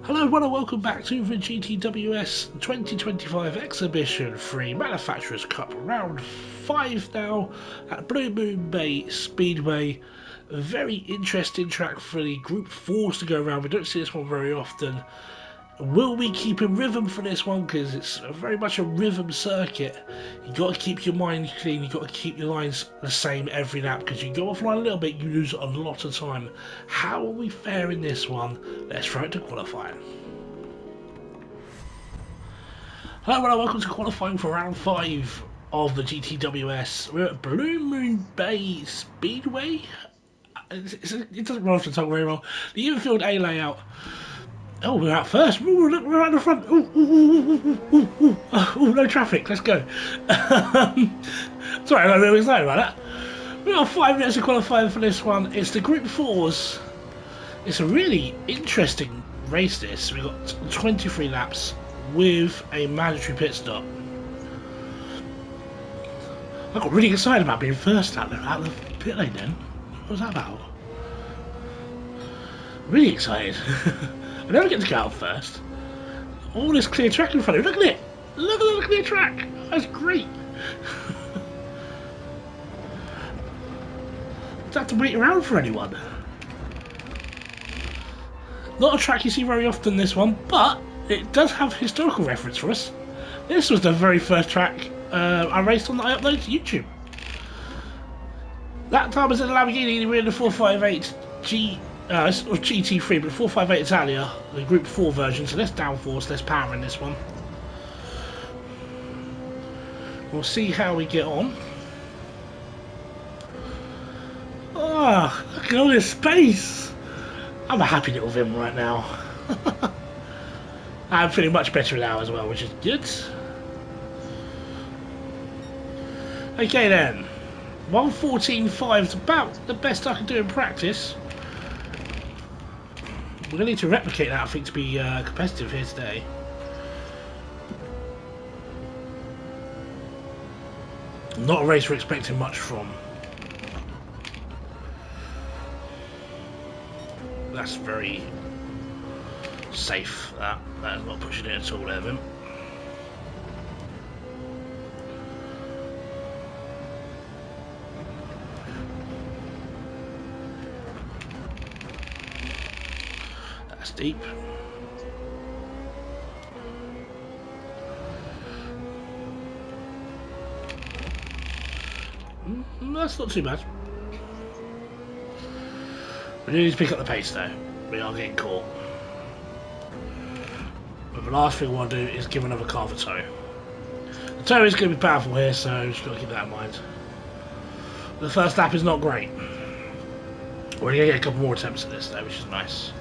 Hello everyone and welcome back to the GTWS 2025 Exhibition 3 Manufacturers Cup Round 5 now at Blue Moon Bay Speedway. A very interesting track for the Group 4s to go around. We don't see this one very often. Will we keep in rhythm for this one? Because it's very much a rhythm circuit. You got to keep your mind clean, you got to keep your lines the same every lap, because you go offline a little bit, you lose a lot of time. How will we fare in this one? Let's throw it to qualifying. Hello and welcome to qualifying for round 5 of the GTWS. We're at Blue Moon Bay Speedway. It doesn't roll off the tongue very well. The infield A layout. Oh, we're out first. Ooh, look, we're out the front. Ooh, no traffic. Let's go. Sorry, I'm really excited about that. We've got 5 minutes of qualifying for this one. It's the Group 4s. It's a really interesting race, this. We've got 23 laps with a mandatory pit stop. I got really excited about being first out of the pit lane then. What was that about? Really excited. I never get to go out first. All this clear track in front of me. Look at it! Look at the clear track! That's great! Don't have to wait around for anyone. Not a track you see very often, this one, but it does have historical reference for us. This was the very first track I raced on that I uploaded to YouTube. That time was in a Lamborghini. We were in the 458 this was GT3, but 458 Italia, the Group 4 version, so less downforce, less power in this one. We'll see how we get on. Ah, look at all this space! I'm a happy little Vim right now. I'm feeling much better now as well, which is good. Okay then, 1:14.5 is about the best I can do in practice. We're going to need to replicate that, I think, to be competitive here today. Not a race we're expecting much from. That's very safe, that is not pushing it at all, Evan. That's deep. That's not too bad. We do need to pick up the pace though. We are getting caught. But the last thing we want to do is give another car the tow. The tow is going to be powerful here, so just got to keep that in mind. The first lap is not great. We're going to get a couple more attempts at this though, which is nice.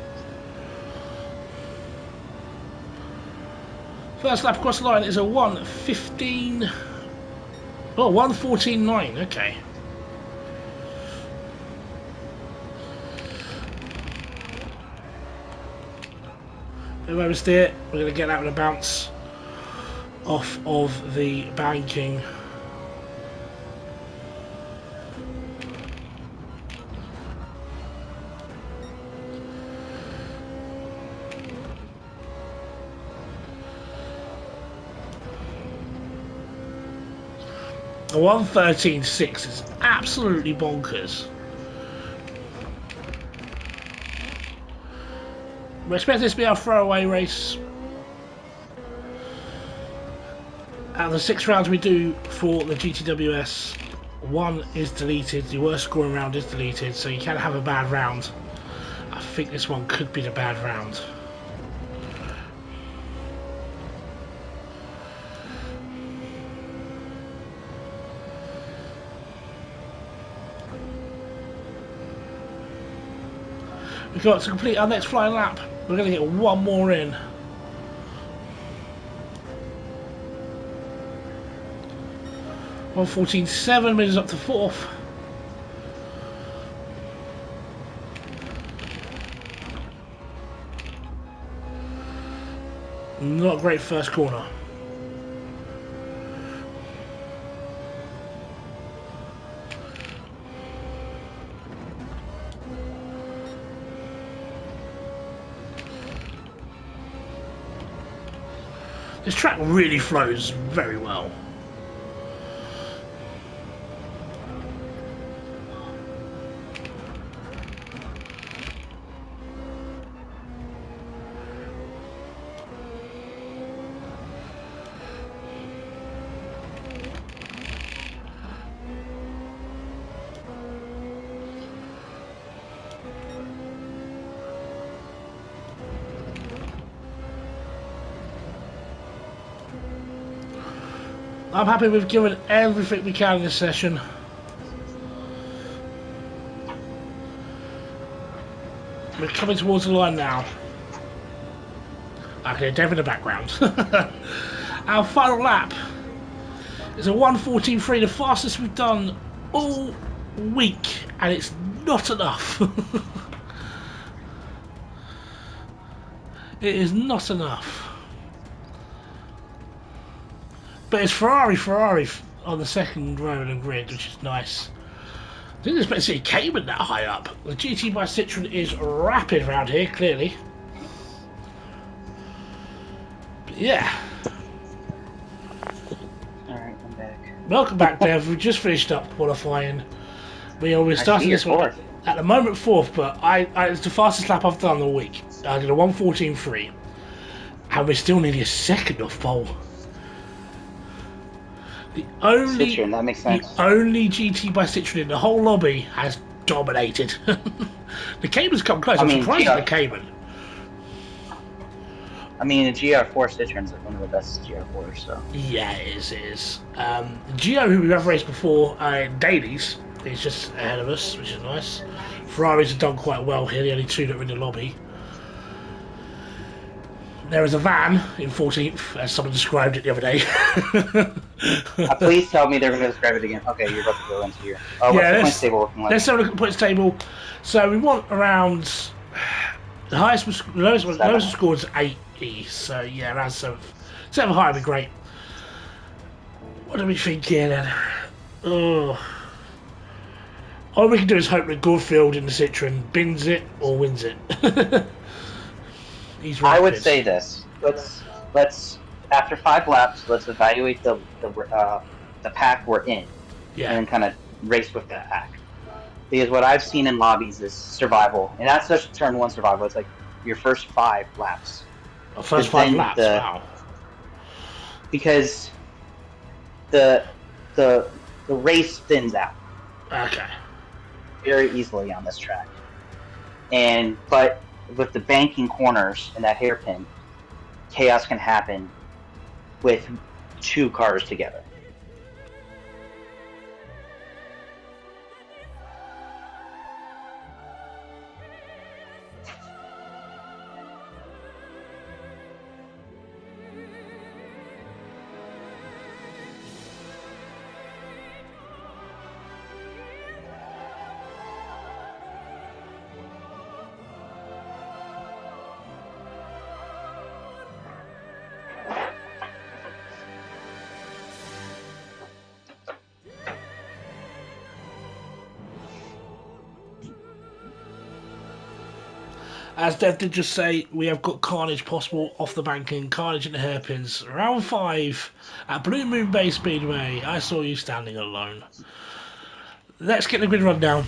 First lap across the line is a 1:15. Oh, 1:14.9. Okay. If I steer, we're going to get out with a bounce off of the banking. A 1:13.6 is absolutely bonkers. We expect this to be our throwaway race. Out of the 6 rounds we do for the GTWS, 1 is deleted. The worst scoring round is deleted, so you can have a bad round. I think this one could be the bad round. We've got to complete our next flying lap. We're going to get one more in. .1:14.7 minutes up to 4th. Not a great first corner. This track really flows very well. I'm happy we've given everything we can in this session. We're coming towards the line now. I can hear Dev in the background. Our final lap is a 1:14.3, the fastest we've done all week, and it's not enough. It is not enough. But it's Ferrari on the second row of the grid, which is nice. I didn't expect to see a Cayman that high up. The GT by Citroen is rapid around here, clearly. But yeah. Alright, I'm back. Welcome back, Dev. We just finished up qualifying. We're starting this one at the moment fourth, but it's the fastest lap I've done all week. I did a 1:14.3, and we're still nearly a second off pole. The only Citroen, that makes sense. The only GT by Citroen in the whole lobby has dominated. The Cayman's come close. I'm surprised at the Cayman. I mean, the GR4 Citroen's like one of the best GR4s, so. Yeah, it is. The Geo, who we've raced before in dailies, is just ahead of us, which is nice. Ferraris have done quite well here, the only two that are in the lobby. There is a van in 14th, as someone described it the other day. Please tell me they're going to describe it again. Okay, you're about to go into your... Oh, what's the points table looking like? Let's have a look at the points table. So we want around... The lowest we scored is 80, so yeah, around 7th. 7th high would be great. What do we think here then? Oh. All we can do is hope that Goodfield in the Citroen bins it or wins it. I would say this. Let's after 5 laps, let's evaluate the pack we're in, and then kind of race with that pack. Because what I've seen in lobbies is survival, and that's just turn 1 survival. It's like your first 5 laps. First 5 laps. Wow. Because the race thins out. Okay. Very easily on this track, but with the banking corners and that hairpin, chaos can happen with 2 cars together. As Dev did just say, we have got carnage possible off the banking, carnage in the hairpins. Round 5 at Blue Moon Bay Speedway. I saw you standing alone. Let's get the grid rundown.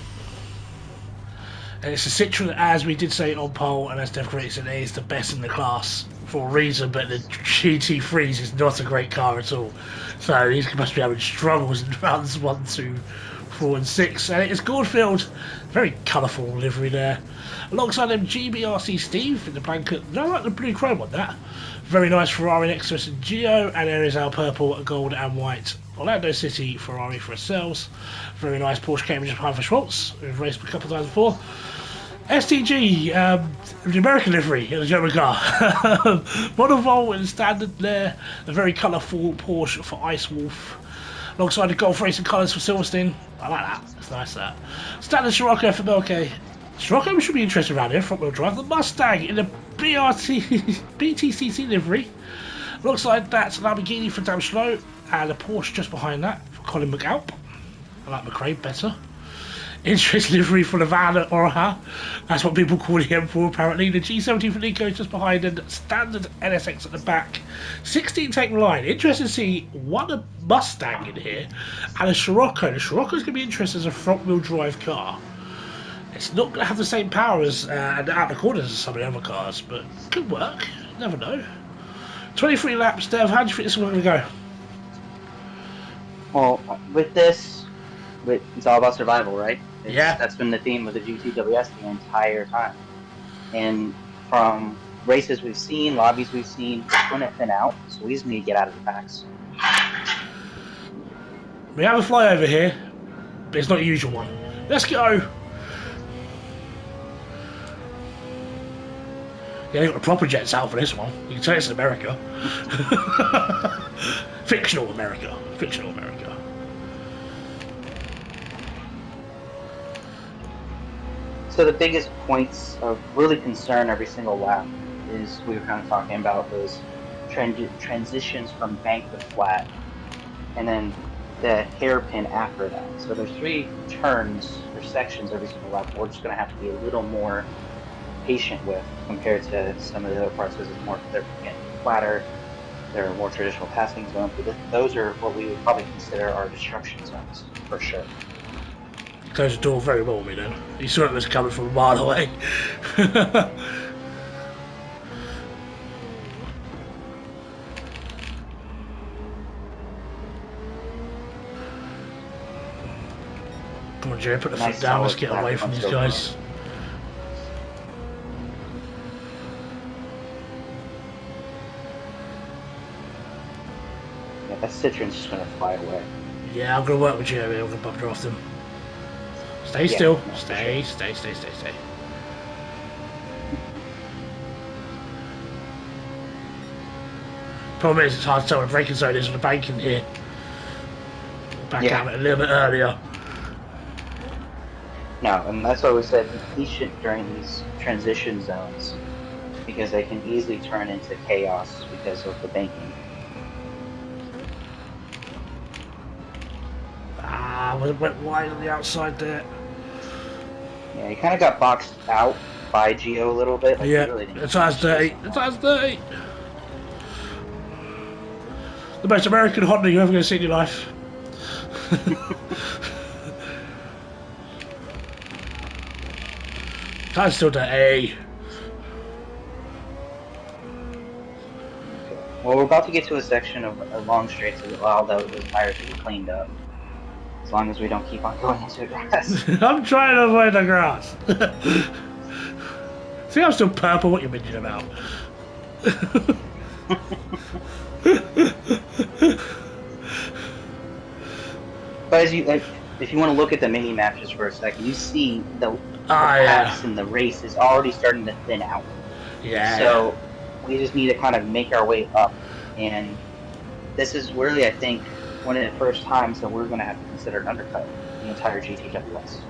And it's a Citroen, as we did say on pole, and as Dev correctly said, it is the best in the class for a reason, but the GT3 is not a great car at all. So he must be having struggles in rounds 1, 2, 4 and 6. And it's Goldfield, very colourful livery there. Alongside them, GBRC Steve in the blanket. I like the blue chrome on that. Very nice Ferrari next to us in Geo, and there is our purple, gold and white Orlando City Ferrari for ourselves. Very nice Porsche Cambridge behind for Schwartz, we've raced a couple of times before. STG, the American livery in the German car. Model in standard there. A very colourful Porsche for Ice Wolf. Alongside the Golf Racing colours for Silverstein. I like that, it's nice that. Standard Scirocco for Belke. Scirocco should be interested around here, front wheel drive. The Mustang in the BTCC livery. Alongside that, Lamborghini for Damn Slow. And a Porsche just behind that for Colin McAlp. I like McRae better. interest livery for the van at Oraha. That's what people call the M4 apparently. The G70 for Nico is just behind and standard NSX at the back. 16 tank line. Interesting to see one Mustang in here and a Scirocco. The Scirocco is going to be interesting as a front wheel drive car. It's not going to have the same power as and out the corners as some of the other cars, but could work. Never know. 23 laps, Dev. How do you think this is going to go? Well, with this, it's all about survival, right? That's been the theme of the GTWS the entire time. And from races we've seen, lobbies we've seen, it's going to thin out, so we just need to get out of the packs. We have a flyover here, but it's not a usual one. Let's go! Yeah, they've got the proper jets out for this one. You can tell it's in America. Fictional America. Fictional America. So the biggest points of really concern every single lap is we were kind of talking about those transitions from bank to flat, and then the hairpin after that. So there's 3 turns or sections every single lap. We're just going to have to be a little more patient with compared to some of the other parts because they're getting flatter. They're more traditional passing zones. But those are what we would probably consider our destruction zones for sure. Close the door very well, me then. You saw it was coming from a mile away. Come on, Jerry, put the foot down. Let's get away from these guys. Yeah, that Citroen's just going to fly away. Yeah, I'm going to work with Jerry. I'm going to bump her off them. Stay still. Stay. Problem is, it's hard to tell where the braking zone is with the bank in here. Back out a little bit earlier. No, and that's why we said be patient during these transition zones because they can easily turn into chaos because of the banking. Went wide on the outside there. Yeah, he kind of got boxed out by Geo a little bit. Like the tire's dirty. The tire's dirty. The most American Honda you're ever going to see in your life. Tire's still dirty. Well, we're about to get to a section of a long straight to allow those tires to be cleaned up. As long as we don't keep on going into the grass. I'm trying to avoid the grass. See, I'm still purple. What you bitching about? But as if you want to look at the mini map just for a second, you see the paths in the race is already starting to thin out. Yeah. So we just need to kind of make our way up, and this is really, I think, one of the first times that we're going to have to consider an undercut the entire GTWS.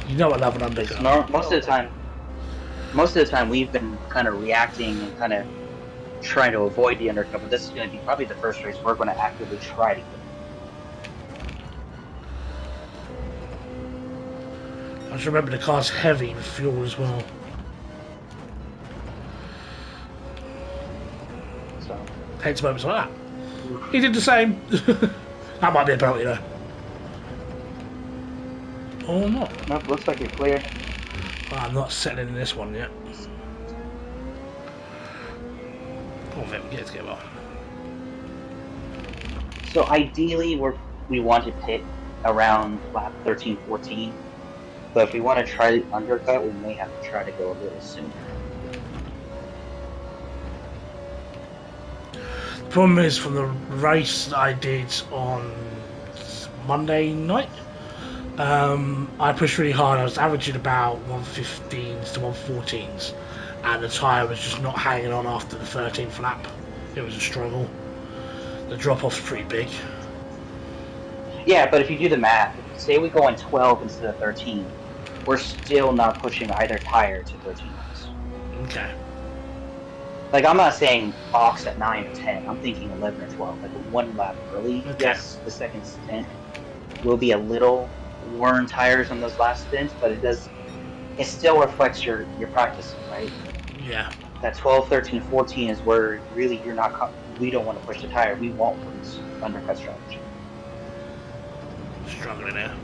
You know I love an undercut. Most of the time we've been kind of reacting and kind of trying to avoid the undercut, but this is going to be probably the first race we're going to actively try to get. I just remember the car's heavy with fuel as well. So, hence moments like that. He did the same. That might be a penalty though. Or not. Nope, looks like you're clear. Well, I'm not settling in this one yet. Oh, there we get together. So ideally, we want to pit around lap 13, 14. But if we want to try the undercut, we may have to try to go a little sooner. The problem is, from the race that I did on Monday night, I pushed really hard. I was averaging about 115s to 114s, and the tyre was just not hanging on after the 13th lap. It was a struggle. The drop-off's pretty big. Yeah, but if you do the math, say we go on 12 instead of 13, we're still not pushing either tire to 13 laps. Okay. Like, I'm not saying box at 9 or 10. I'm thinking 11 or 12. Like, one lap early. Okay. Yes, the second stint will be a little worn tires on those last stints, but it still reflects your practicing, right? Yeah. That 12, 13, 14 is where really we don't want to push the tire. We want loose undercut strategy. Struggling here.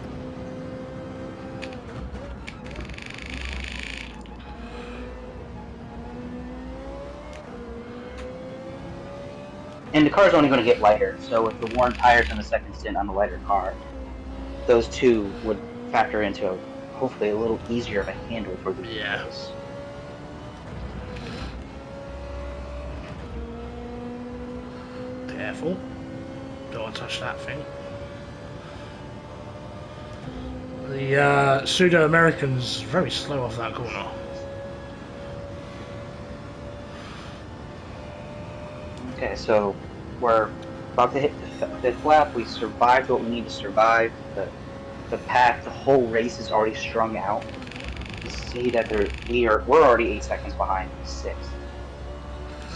And the car's only going to get lighter, so with the worn tires on the second stint on the lighter car, those two would factor into hopefully a little easier of a handle for the race. Careful. Don't want to touch that thing. The pseudo-American's very slow off that corner. Okay, so we're about to hit the fifth lap. We survived what we need to survive. The pack, the whole race is already strung out. You see that we're already 8 seconds behind sixth.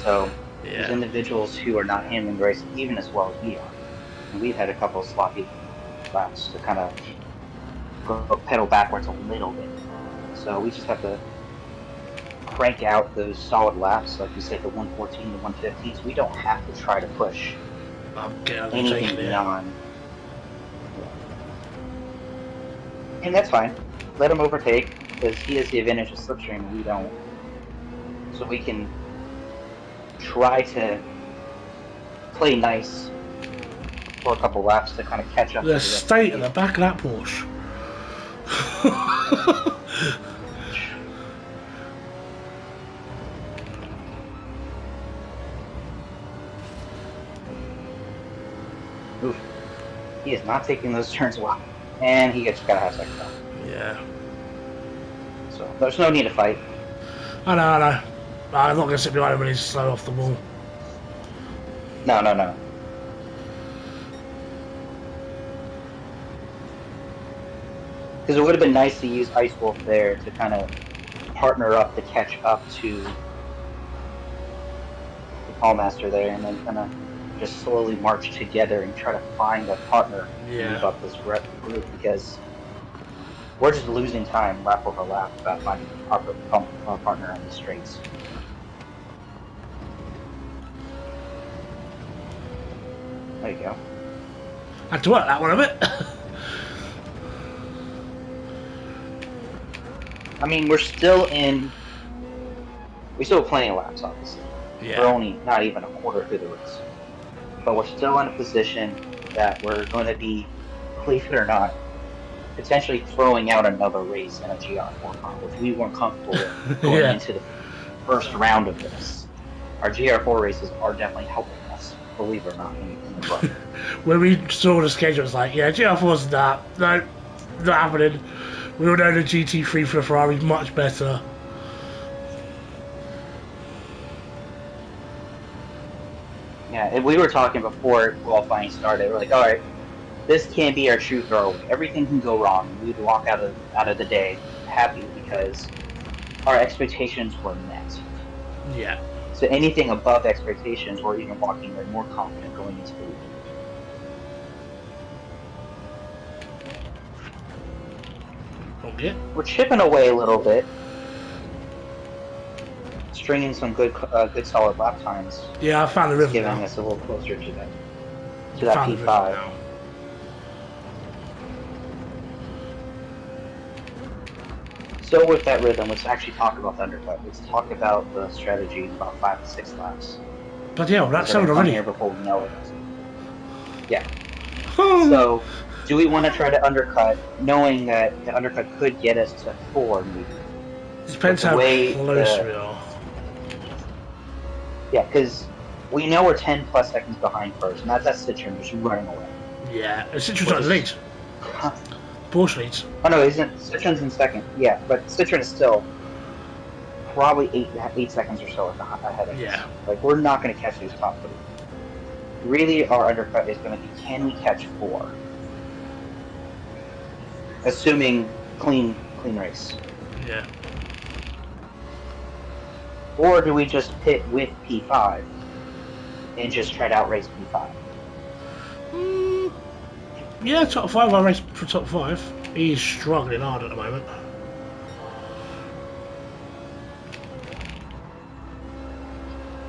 So there's individuals who are not handling the race even as well as we are. And we've had a couple of sloppy laps to kind of go pedal backwards a little bit. So we just have to crank out those solid laps, like you said, the 114 to 115. So we don't have to try to push anything beyond. Yeah. And that's fine. Let him overtake because he has the advantage of slipstream and we don't. So we can try to play nice for a couple laps to kind of catch up. The state of the back of that Porsche. Oof. He is not taking those turns well. And he got a half second off. Yeah. So there's no need to fight. I know. I'm not going to sit behind him when he's slow off the wall. No. Because it would have been nice to use Ice Wolf there to kind of partner up to catch up to the Call Master there, and then kind of just slowly march together and try to find a partner to move up this group, because we're just losing time lap over lap about finding our partner on the straights. There you go. Had to work that one a bit. I mean, we still have plenty of laps, obviously. Yeah. We're only not even a quarter through the race. But we're still in a position that we're going to be, believe it or not, potentially throwing out another race in a GR4 car, which we weren't comfortable with going into the first round of this. Our GR4 races are definitely helping us, believe it or not, in the club. When we saw the schedule, it was like, yeah, GR4's not happening. We all know the GT3 for the Ferrari's much better. Yeah, we were talking before qualifying started. We're like, all right, this can't be our true throwaway. Everything can go wrong. We'd walk out of the day happy because our expectations were met. Yeah. So anything above expectations, we're even walking away more confident going into the weekend. Okay. We're chipping away a little bit, stringing some good solid lap times. Yeah, I found the rhythm giving now. us a little closer to that P5. So with that rhythm, let's actually talk about the undercut. Let's talk about the strategy in about 5 to 6 laps. But yeah, that's sold already. Here before we know it. Yeah. So, do we want to try to undercut, knowing that the undercut could get us to 4 maybe? Depends how close we are. Yeah, because we know we're 10 plus seconds behind first, and that's Citroen just running away. Yeah, Citroen's on the lead. Porsche leads. Oh no, Citroen's in second. Yeah, but Citroen is still probably 8 seconds or so ahead of us. Yeah. Like, we're not going to catch these top 3. Really, our undercut is going to be, can we catch 4? Assuming clean race. Yeah. Or do we just pit with P5 and just try to outrace P5? Yeah, top 5, I race for top 5. He's struggling hard at the moment.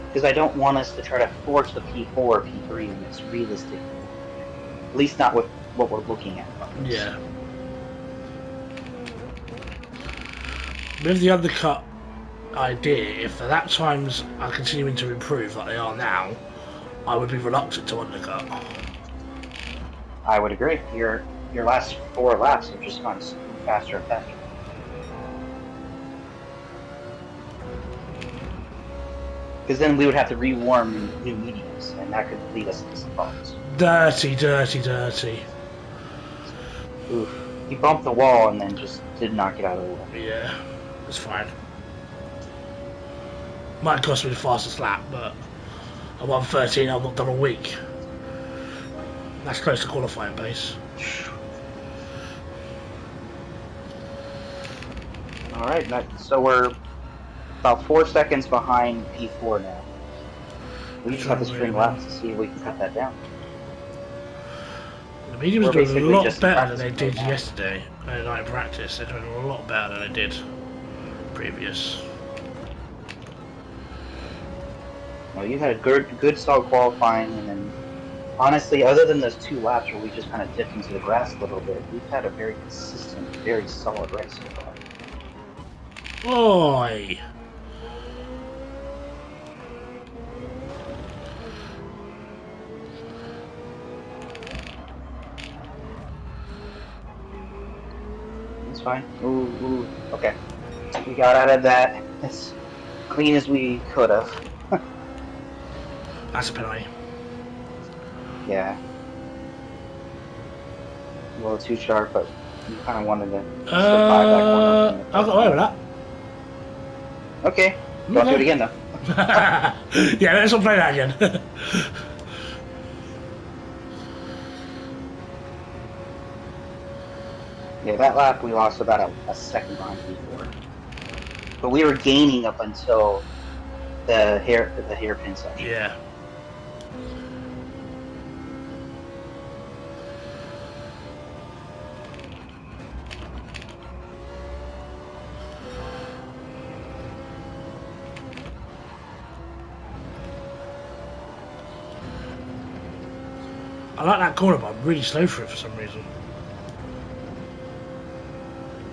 Because I don't want us to try to force a P4 or P3 when it's realistic. At least not with what we're looking at. Yeah. With the undercut idea, if the lap times are continuing to improve like they are now, I would be reluctant to undercut. I would agree. Your last 4 laps have just gone faster and faster. Because then we would have to rewarm new mediums, and that could lead us into some problems. Dirty, dirty, dirty. Oof. He bumped the wall and then just did not get out of the way. Yeah, it's fine. Might cost me the fastest lap, but at 1:13 I've not done a week. That's close to qualifying pace. Alright, so we're about 4 seconds behind P4 now. We just have to string laps to see if we can cut that down. The mediums are doing a lot better than they did yesterday. Night practice, they're doing a lot better than they did previous. Well, you had a good solid qualifying, and then honestly, other than those 2 laps where we just kind of dipped into the grass a little bit, we've had a very consistent, very solid race so far. Oi! It's fine. Ooh, okay. We got out of that as clean as we could have. That's a penalty. Yeah. A little too sharp, but you kind of wanted to survive that corner. I got away with that. Okay. Don't do it again, though. Yeah, let's not play that again. Yeah, that lap we lost about a second behind before. But we were gaining up until the hairpin section. Yeah. I like that corner, but I'm really slow for it for some reason.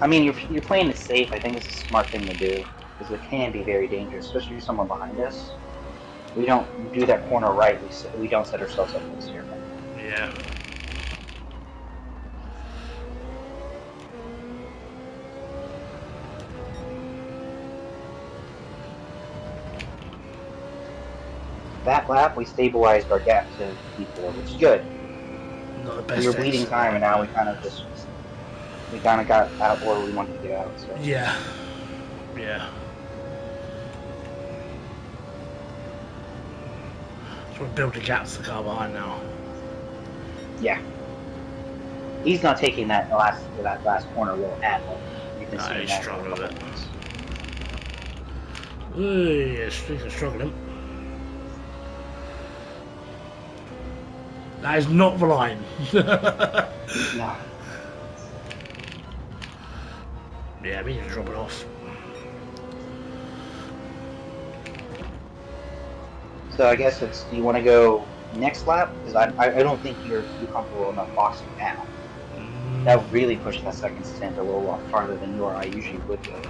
I mean, you're playing it safe. I think it's a smart thing to do because it can be very dangerous, especially for someone behind us. We don't do that corner right. We don't set ourselves up for this here. Yeah. That lap, we stabilized our gap to P4, which is good. Not the best. We were bleeding time, and now we kind of got out where we wanted to get out. So. Yeah. Yeah. So we're building gaps to the car behind now. Yeah. He's not taking that last corner well at all. He's struggling with it. Ooh, speaking of struggling. That is not the line. No. Yeah, we need to drop it off. So I guess it's, do you want to go next lap? Because I don't think you're comfortable enough boxing now. That would really push that second stint a little lot farther than you or I usually would go.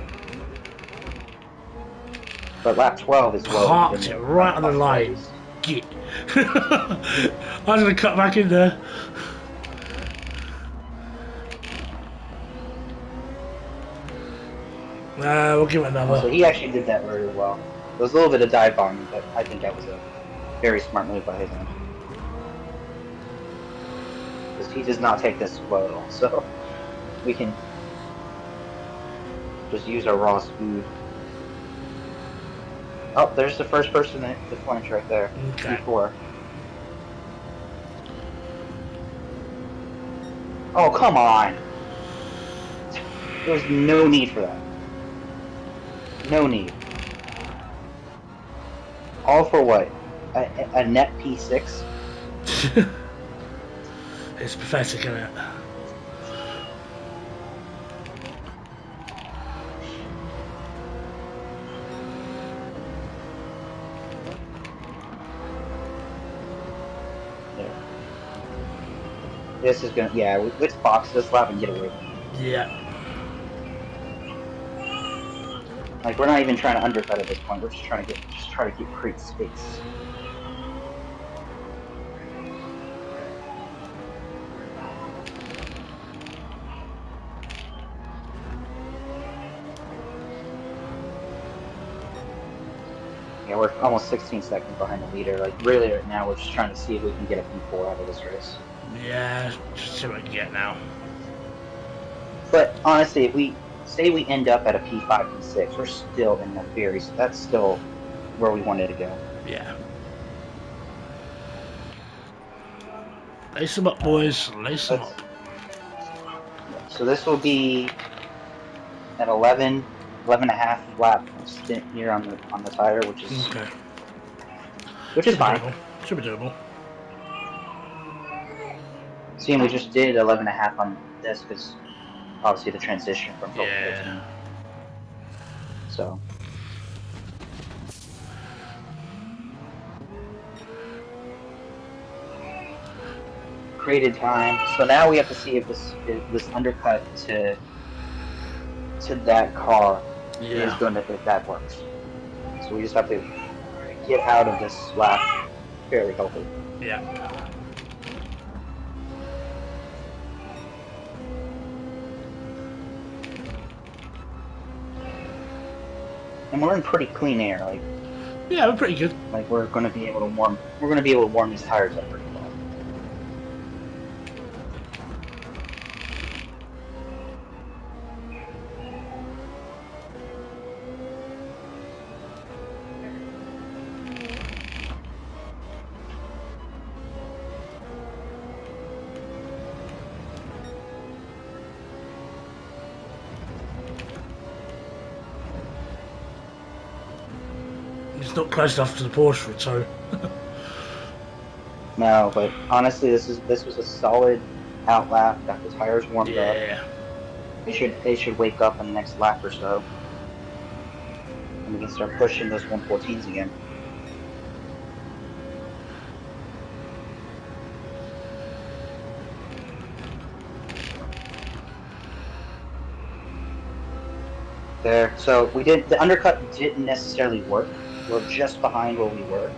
But lap 12 is well. Parked it right on the line. Git. I was going to cut back in there. We'll give it another. So he actually did that very well. There was a little bit of dive bombing, but I think that was a very smart move by his end. Because he does not take this well at all, so we can just use our raw speed. Oh, there's the first person to flinch right there. Okay. P4. Oh, come on! There's no need for that. No need. All for what? A net P6? It's pathetic, isn't it? This is gonna, yeah, let's box this lap and get away from them. Yeah. Like, we're not even trying to undercut at this point. We're just trying to create space. Yeah, we're almost 16 seconds behind the leader. Like, really, right now, we're just trying to see if we can get a P4 out of this race. Yeah, just see what we can get now. But honestly, if we say we end up at a P5, P6, we're still in that's still where we wanted to go. Yeah. Lace them up, boys. Lace them up. So this will be an 11 and a half lap stint here on the tire, which is okay. Which is fine. Should be doable. Seeing we just did 11 and a half on this because obviously the transition from 12 to 13. So. Created time. So now we have to see if this undercut to that car is going to, if that works. So we just have to get out of this lap fairly healthy. Yeah. And we're in pretty clean air, like. Yeah, we're pretty good. Like we're going to be able to warm. We're going to be able to warm these tires up pretty well. It's not close enough to the Porsche, so. No, but honestly, this was a solid out lap. Got the tires warmed up. Yeah. They should wake up in the next lap or so, and we can start pushing those 114s again. There. So the undercut didn't necessarily work. We're just behind where we were.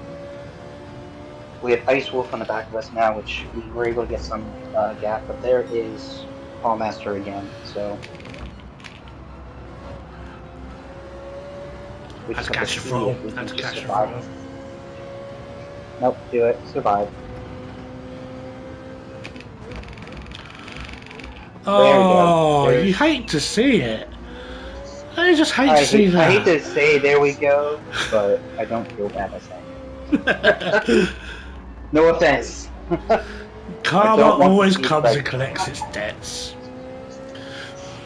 We have Ice Wolf on the back of us now, which we were able to get some gap, but there is Paul Master again, so. We That's catch the throttle. That's catch the throttle. Nope, do it. Survive. Oh, you hate to see it. I just hate to see that. I hate to say there we go, but I don't feel bad by saying it. No offense. Karma always comes and collects its debts.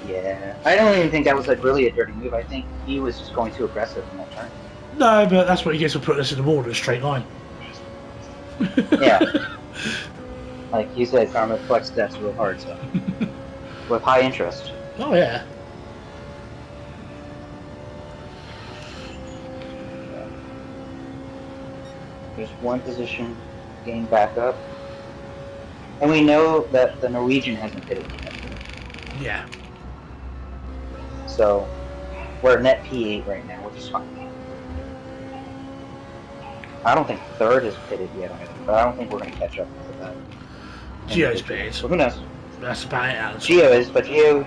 Yeah. I don't even think that was really a dirty move. I think he was just going too aggressive in that turn. No, but that's what he gets for putting us in the wall in a straight line. Yeah. Like you said, karma collects debts real hard, so. With high interest. Oh, yeah. There's one position getting back up. And we know that the Norwegian hasn't hit it yet. Yeah. So, we're net P8 right now, which is fine. I don't think third is pitted yet either, but I don't think we're going to catch up with that. Gio's pitted. Well, who knows? That's about it, Alex. Gio is, but Gio...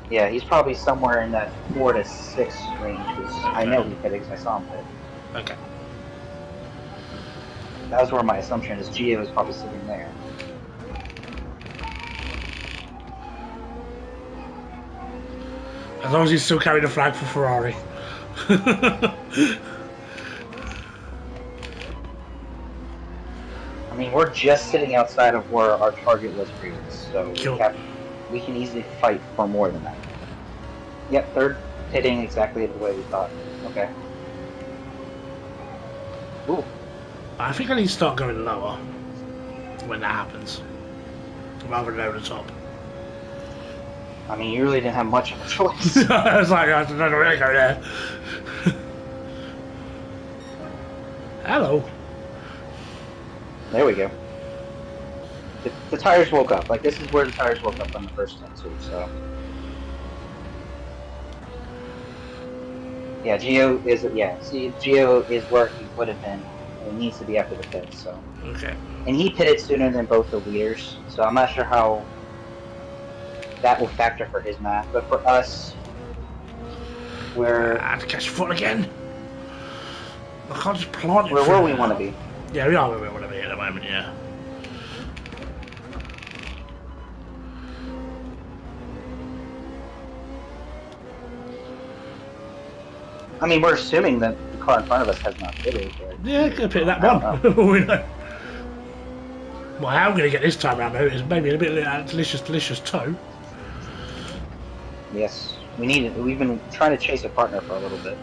Yeah, he's probably somewhere in that 4 to 6 range, because I know he pitted because I saw him pit. Okay. That was where my assumption is. Gio is probably sitting there. As long as he's still carrying the flag for Ferrari. I mean, we're just sitting outside of where our target was previous, so we can easily fight for more than that. Yep, third hitting exactly the way we thought. Okay. Ooh. I think I need to start going lower when that happens, rather than over the top. I mean, you really didn't have much of a choice. I was like, I don't know where to go there. Hello. There we go. The tires woke up. Like, this is where the tires woke up on the first stint, too, so. Yeah, Geo is, yeah, see, Geo is where he would have been, and he needs to be after the pit, so. Okay. And he pitted sooner than both the leaders, so I'm not sure how that will factor for his math, but for us, we're... to catch your foot again. I can't just plant it. We're where we want to be. Yeah, we are where we want to be at the moment, yeah. I mean, we're assuming that the car in front of us has not pitted. Yeah, could pick that one. We know. Well, how I'm going to get this time around though is maybe a bit of delicious toe. Yes, we need it. We've been trying to chase a partner for a little bit.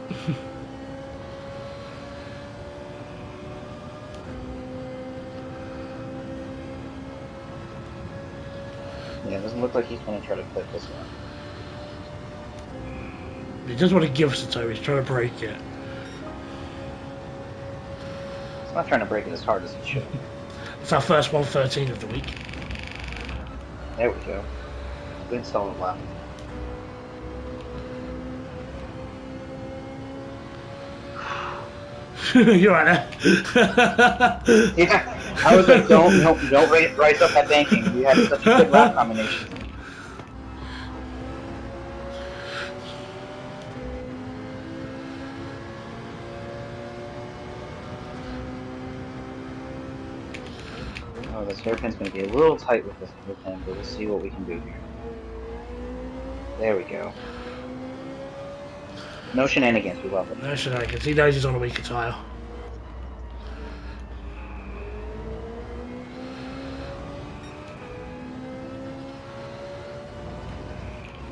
Yeah, it doesn't look like he's going to try to pit this one. He does want to give us a toe, he's trying to break it. He's not trying to break it as hard as he should. It's our first 113 of the week. There we go. Good solid lap. You're right there. Yeah, I was like, don't rise up that banking. We had such a good lap combination. Oh, this hairpin's going to be a little tight with this hairpin, but we'll see what we can do here. There we go. No shenanigans, we love it. No shenanigans, he knows he's on a weaker tyre.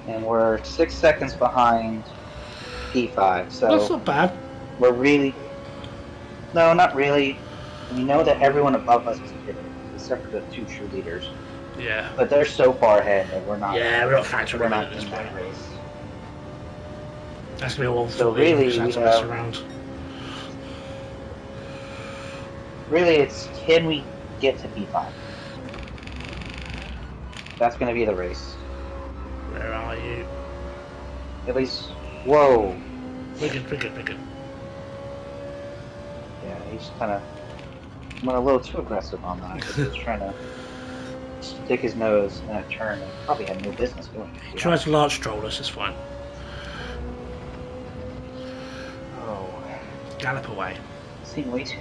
And we're 6 seconds behind P5, so... That's not bad. We're really... No, not really. We know that everyone above us is pitted, except for the two true leaders. Yeah. But they're so far ahead that we're not... Yeah, we're not factoring we're not in this in that point. race. That's going to be all So really, we have around. Really, it's can we get to P5? That's going to be the race. Where are you? At least... Whoa! We're good. Yeah, he's kind of went a little too aggressive on that. He was trying to stick his nose in a turn and probably had no business doing it. He tries to large stroll us, it's fine. Oh. Gallop away. I've seen way too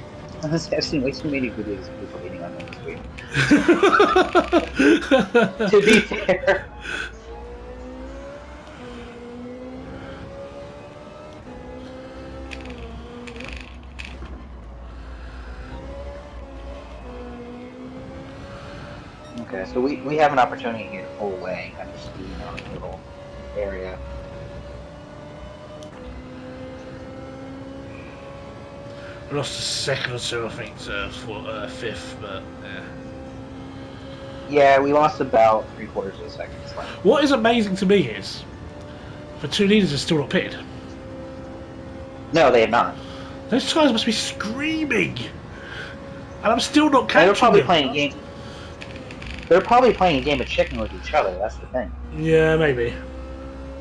many videos of people eating on this week. To be fair. Okay, so we have an opportunity here to pull away. I'm just speeding on a little area. We lost a second or so, I think, for fifth, but yeah. Yeah, we lost about 3/4 of a second. What is amazing to me is, the two leaders are still not pitted. No, they have not. Those tyres must be screaming, and I'm still not catching They're probably them. playing a game. They're probably playing a game of chicken with each other. That's the thing. Yeah, maybe.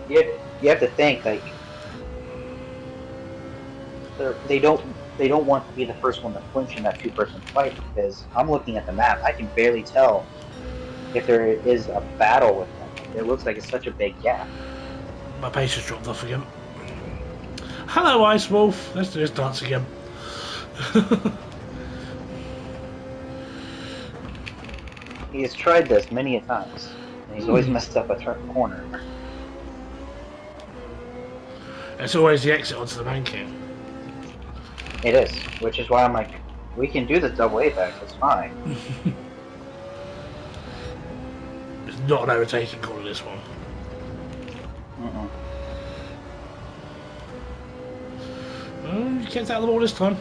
You have to think like they don't want to be the first one to flinch in that two-person fight, because I'm looking at the map. I can barely tell if there is a battle with them. It looks like it's such a big gap. My pace has dropped off again. Hello, Ice Wolf. Let's do this dance again. He has tried this many a times, and he's always messed up a corner. It's always the exit onto the banking. It is, which is why I'm like, we can do the double apex, it's fine. It's not an overtaking call in this one. You kept out of the ball this time.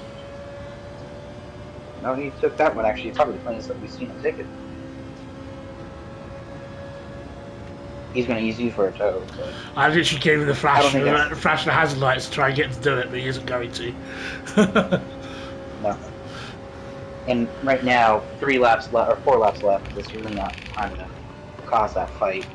No, he took that one actually. Probably the cleanest that we've seen him take it. He's going to use you for a toe. But I literally gave him the flash and the hazard lights to try and get him to do it, but he isn't going to. No. And right now, 3 laps left or 4 laps left. It's really not time to cause that fight.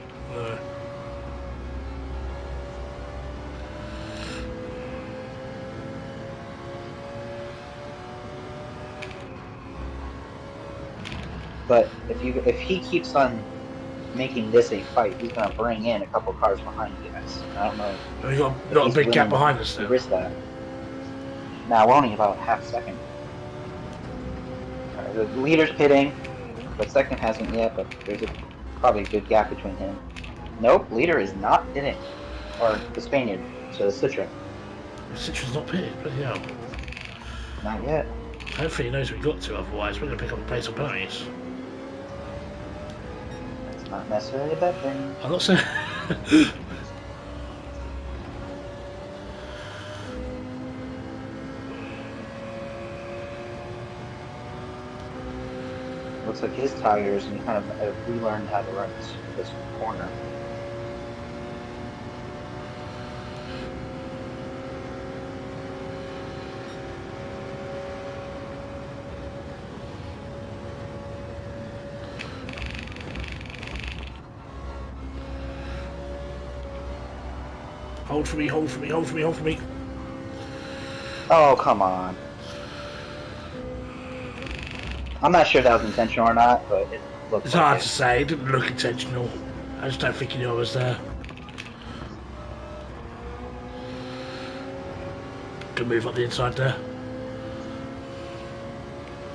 But if he keeps on making this a fight, he's going to bring in a couple cars behind you guys. I don't know. We got not a big gap behind us to now. risk that. Now we're only about half a second. The leader's pitting, but second hasn't yet. But there's probably a good gap between him. Nope, leader is not pitting, or the Spaniard, so the Citra. The Citra's not pitted, but yeah. Not yet. Hopefully he knows we got to. Otherwise, we're going to pick up the pace on penalties. That's not necessarily a bad thing. I'm not saying. Looks like his tires, and he kind of relearned how to run this corner. Hold for me, hold for me, hold for me, hold for me. Oh, come on. I'm not sure if that was intentional or not, but it looked It's like hard it. to say, it didn't look intentional. I just don't think he knew I was there. Good move up the inside there.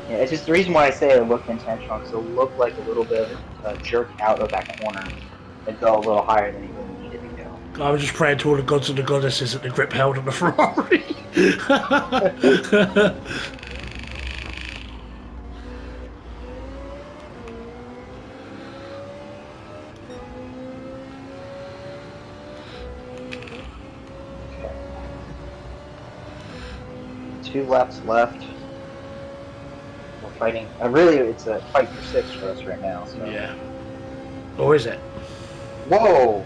Yeah, it's just the reason why I say it looked intentional, because it looked like a little bit of a jerk out of that corner and go a little higher than he really needed to go. I was just praying to all the gods and the goddesses that the grip held on the Ferrari. Okay. 2 laps left. We're fighting. Really, it's a fight for 6 for us right now. So. Yeah. Or is it? Whoa!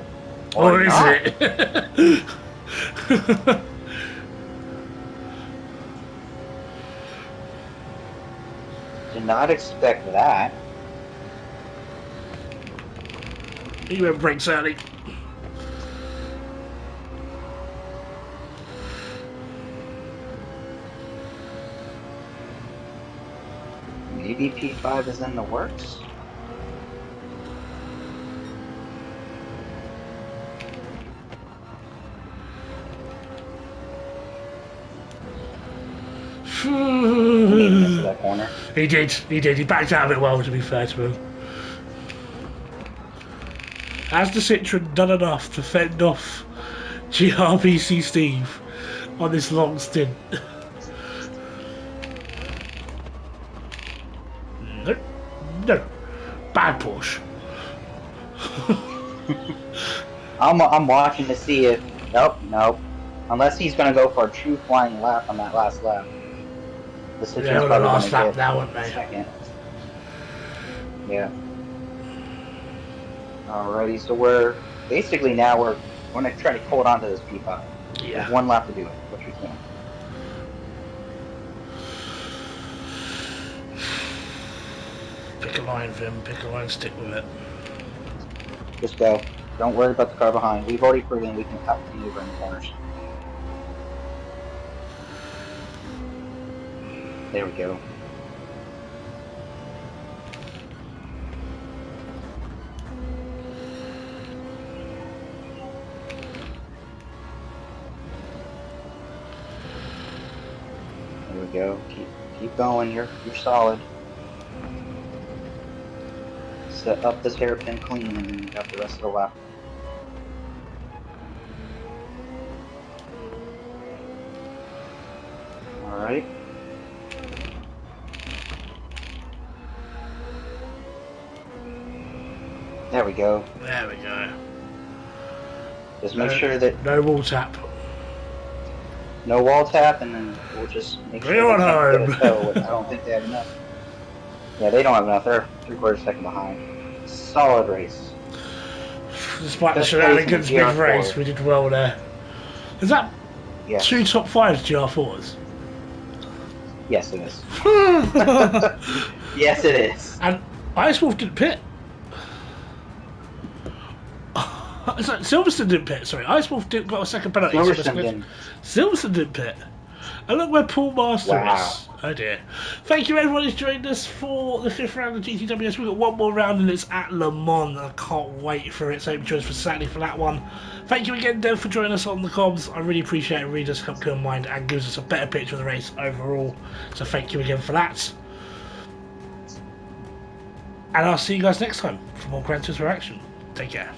Or is not. it? Did not expect that. He went brakes early. Maybe P5 is in the works. He didn't miss that corner. He did. He backed out of it well, to be fair to him. Has the Citroen done enough to fend off GRBC Steve on this long stint? No. No. Bad Porsche. I'm watching to see if... Nope. Unless he's going to go for a true flying lap on that last lap. The Citroen's probably last lap now, wouldn't they? Second. Yeah. Alrighty, so we're... Basically now we're going to try to hold on to this P5. Yeah. There's 1 lap to do it, which we can. Pick a line, Vim. Pick a line, stick with it. Just go. Don't worry about the car behind. We've already proven we can outmaneuver in the corners. There we go. There we go. Keep going. You're solid. Set up this hairpin clean, and then you got the rest of the lap. All right. There we go. There we go. Just make sure that no wall tap. No wall tap, and then we'll just make sure We're on they home. get a tow. I don't think they have enough. Yeah, they don't have enough. They're 3/4 second behind. Solid race. Despite the shenanigans big race, we did well there. Is that 2 top 5s GR4s? Yes, it is. Yes, it is. And Ice Wolf didn't pit. Sorry, Silverstone didn't pit. Sorry, Ice Wolf got a second penalty. Silverstone didn't pit. And look where Paul Master is. Oh dear. Thank you everyone who's joined us for the 5th round of GTWS. We've got one more round and it's at Le Mans. I can't wait for its open choice for Saturday for that one. Thank you again, Dev, for joining us on the comms. I really appreciate it. It really does help clear my mind and gives us a better picture of the race overall. So thank you again for that. And I'll see you guys next time for more Gran Turismo action. Take care.